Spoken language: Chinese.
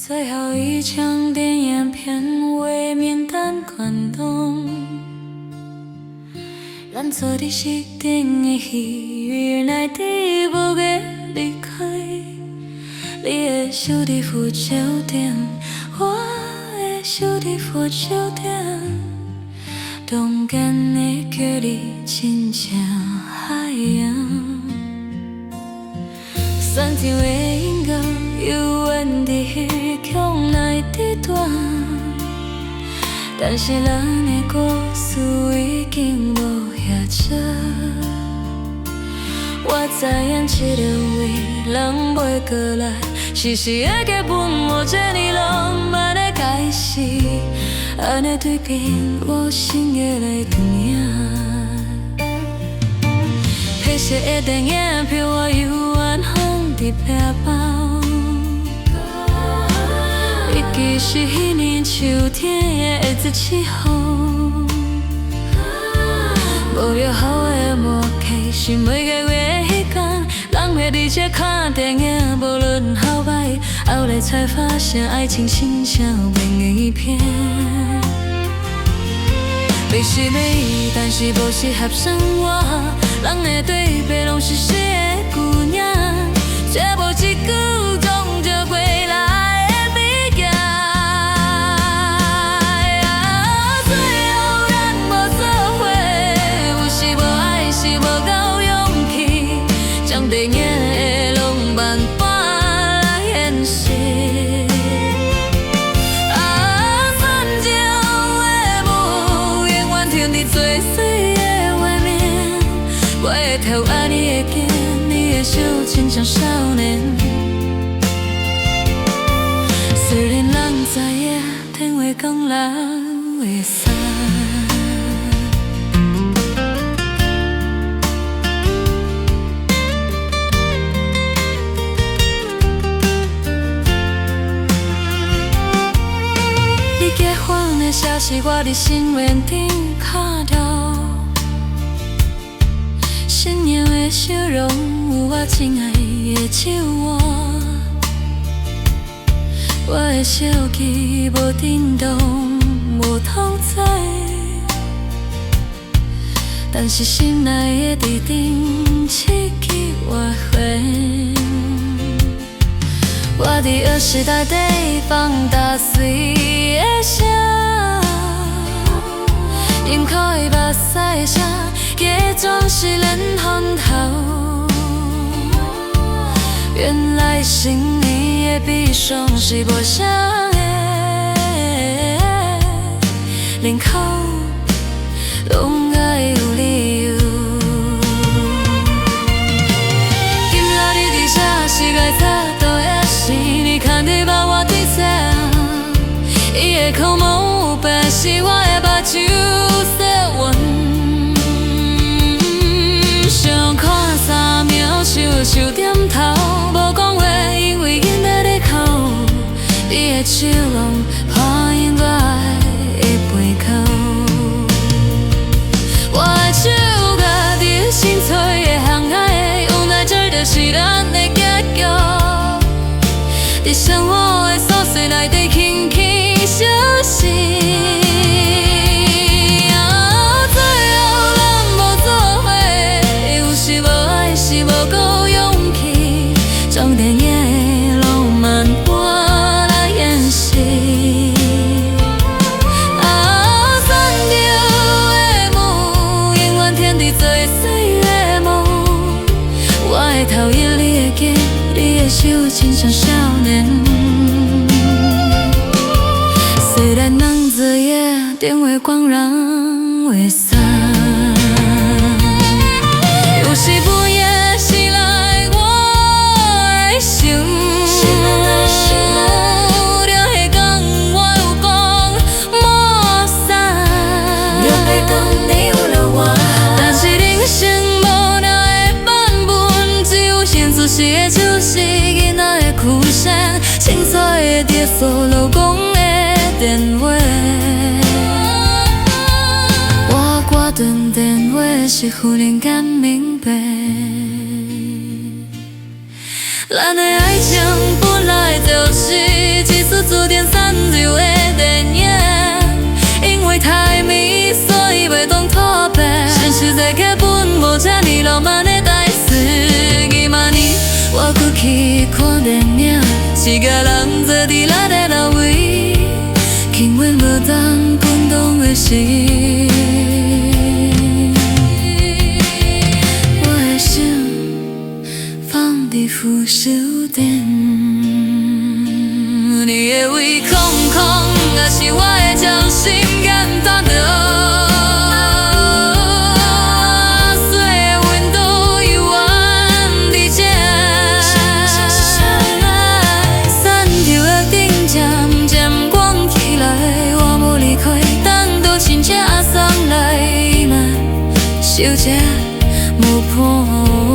最后一场电影片尾面单感动，咱做伫失定的戏院内底无个离开，你的手伫扶手顶，我的手伫扶手顶，中间的距离亲像海洋。酸甜的音乐犹原伫迄曲内底弹，但是咱的故事已经无遐多。我知影这个位人袂过来，是时的剧本无这呢浪漫的开始，安尼对面我心的来重影。褪色的电影票我犹原放伫皮包，伊其实迄年秋天的会一雨，无约好的默契是每个月的迄天，人会伫这看电影，无论好歹，后来才发现爱情心像变一片。你是要伊，但是无适合生活，人的对白拢是诗的姑娘，却无一句讲着过来的美景。最后咱无做伙，有时无爱是无够勇气，将电影的浪漫搬来现实。酸情的舞永远停伫最水的画面，我会跳爱你的肩，你的手亲像少年。虽然人知影天话讲人会散，你结婚的消息我伫新闻顶看到，新娘的笑容有我亲爱的手腕，我的手机无震动，无通知，但是心内的伫顶刺激我回。我伫儿时代底放大水的声，饮口的目屎的声，假装是连风头。原来心里的悲伤是无声的，连口拢爱有理由。今仔日伫这世界擦倒的是你看得把我对侧，伊的口毛有白是我的目睭色纹，想看3秒手点头，无讲话，因为眼泪在哭，你的手拢破音乐的背扣，我的手甲你心碎的航海，无奈这就是咱的结局，在生活的琐碎内底轻轻相信。将电影的浪漫搬来演戏，酸甜的舞永远停伫最水的梦，我会讨厌你的肩，你的手亲像少年。虽然人知影电话光人会散，有时半夜醒来想，了迄天我有讲抹散，你有了我，但是人生无聊的版本，只有现出时的手势，囡仔的哭声，清楚的在锁老公的电话。我挂断电话是忽然间明白，咱的爱情本来就是一次去看电影，一家人坐伫咱的老位，轻缓无当滚动的心。我的心放伫扶手电，你的胃空空，还是我的掌心简单的水的温度永远伫这。山头的顶渐渐光起来，我无离开，等到亲切送来，莫小姐无伴。